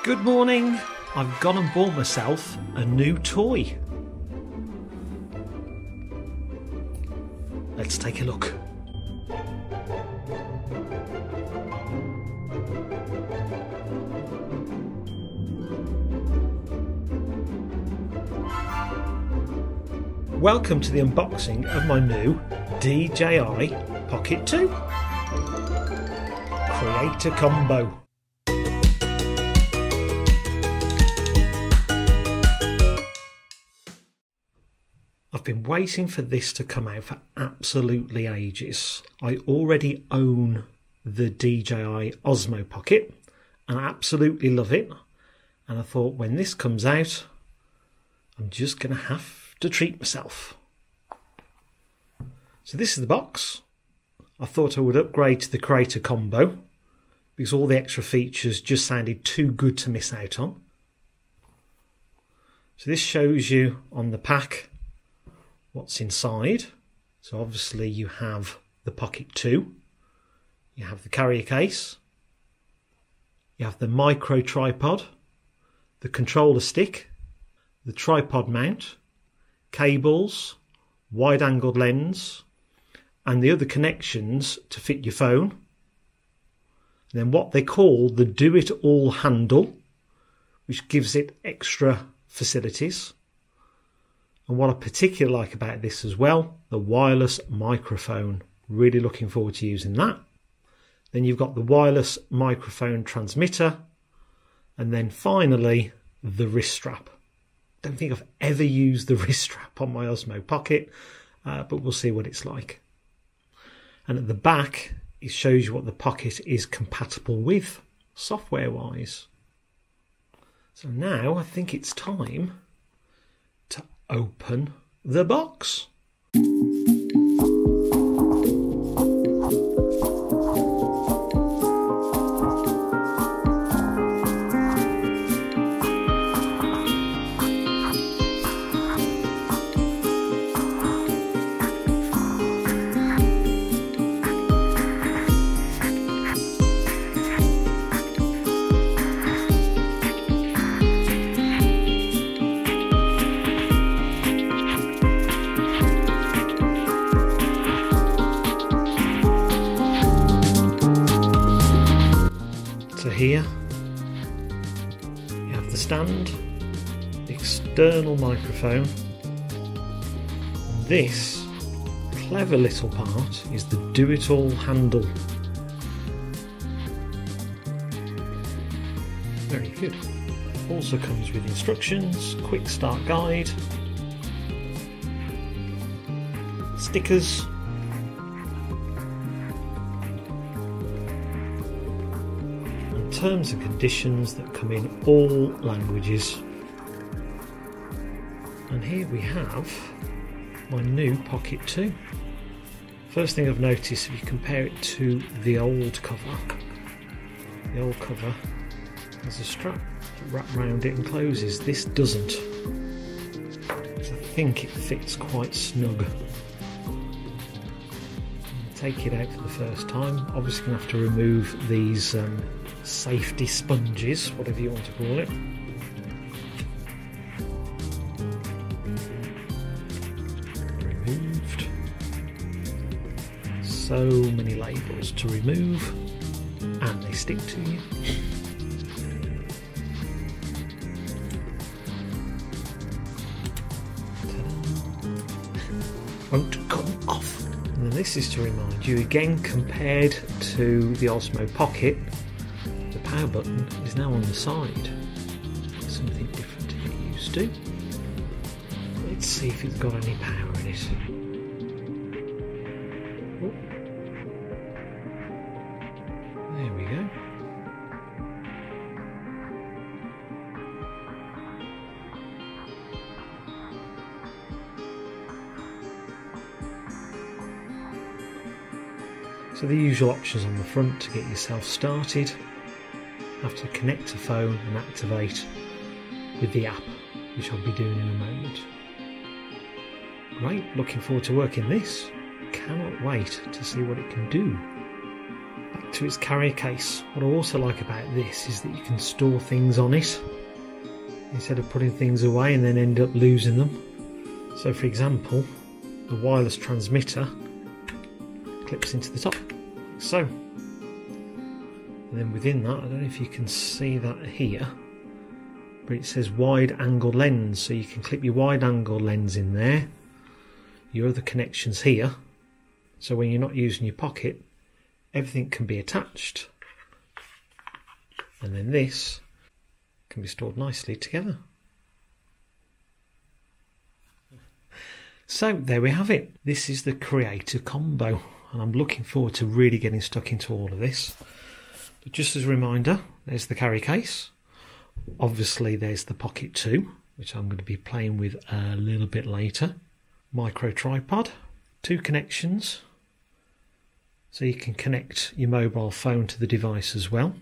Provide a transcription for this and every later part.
Good morning. I've gone and bought myself a new toy. Let's take a look. Welcome to the unboxing of my new DJI Pocket 2 Creator Combo. I've been waiting for this to come out for absolutely ages. I already own the DJI Osmo Pocket and I absolutely love it. And I thought when this comes out, I'm just going to have to treat myself. So this is the box. I thought I would upgrade to the Creator Combo because all the extra features just sounded too good to miss out on. So this shows you on the pack what's inside. So obviously you have the Pocket 2, you have the carrier case, you have the micro tripod, the controller stick, the tripod mount, cables, wide angled lens, and the other connections to fit your phone. And then what they call the do-it-all handle, which gives it extra facilities. And what I particularly like about this as well, the wireless microphone. Really looking forward to using that. Then you've got the wireless microphone transmitter. And then finally, the wrist strap. Don't think I've ever used the wrist strap on my Osmo Pocket, but we'll see what it's like. And at the back, it shows you what the Pocket is compatible with, software-wise. So now I think it's time to open the box. So here you have the stand, the external microphone, and this clever little part is the do-it-all handle. Very good. Also comes with instructions, quick start guide, stickers, terms and conditions that come in all languages. And here we have my new Pocket 2. First thing I've noticed, if you compare it to the old cover has a strap wrapped around it and closes. This doesn't. So I think it fits quite snug. Take it out for the first time. Obviously going to have to remove these safety sponges, whatever you want to call it. Removed. So many labels to remove, and they stick to you. Won't come off. And then this is to remind you again, compared to the Osmo Pocket, the power button is now on the side. Something different to get used to. Let's see if it's got any power in it. Oh. There we go. So the usual options on the front to get yourself started. Have to connect a phone and activate with the app, which I'll be doing in a moment. Great, looking forward to working this. Cannot wait to see what it can do. Back to its carrier case. What I also like about this is that you can store things on it instead of putting things away and then end up losing them. So for example, the wireless transmitter clips into the top, so. And then within that, I don't know if you can see that here, but it says wide angle lens, so you can clip your wide angle lens in there, your other connections here, so when you're not using your Pocket, everything can be attached, and then this can be stored nicely together. So there we have it. This is the Creator Combo, and I'm looking forward to really getting stuck into all of this. But just as a reminder, there's the carry case. Obviously there's the Pocket 2, which I'm going to be playing with a little bit later. Micro tripod, 2 connections, so you can connect your mobile phone to the device as well.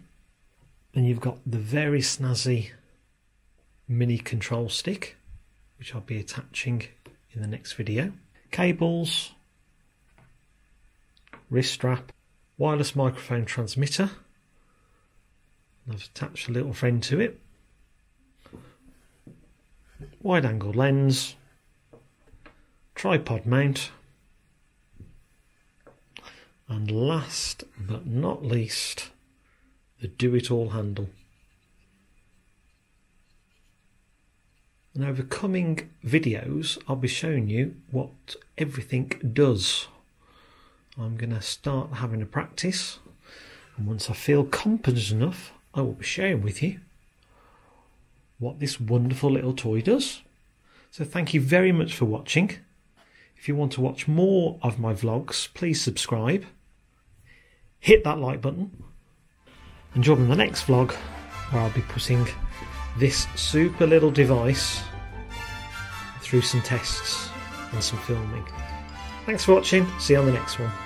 And you've got the very snazzy mini control stick, which I'll be attaching in the next video. Cables, wrist strap, wireless microphone transmitter. I've attached a little friend to it. Wide angle lens, tripod mount, and last but not least, the do-it-all handle. And over coming videos, I'll be showing you what everything does. I'm going to start having a practice, and once I feel competent enough, I will be sharing with you what this wonderful little toy does. So thank you very much for watching. If you want to watch more of my vlogs, please subscribe, hit that like button, and join me in the next vlog where I'll be putting this super little device through some tests and some filming. Thanks for watching, see you on the next one.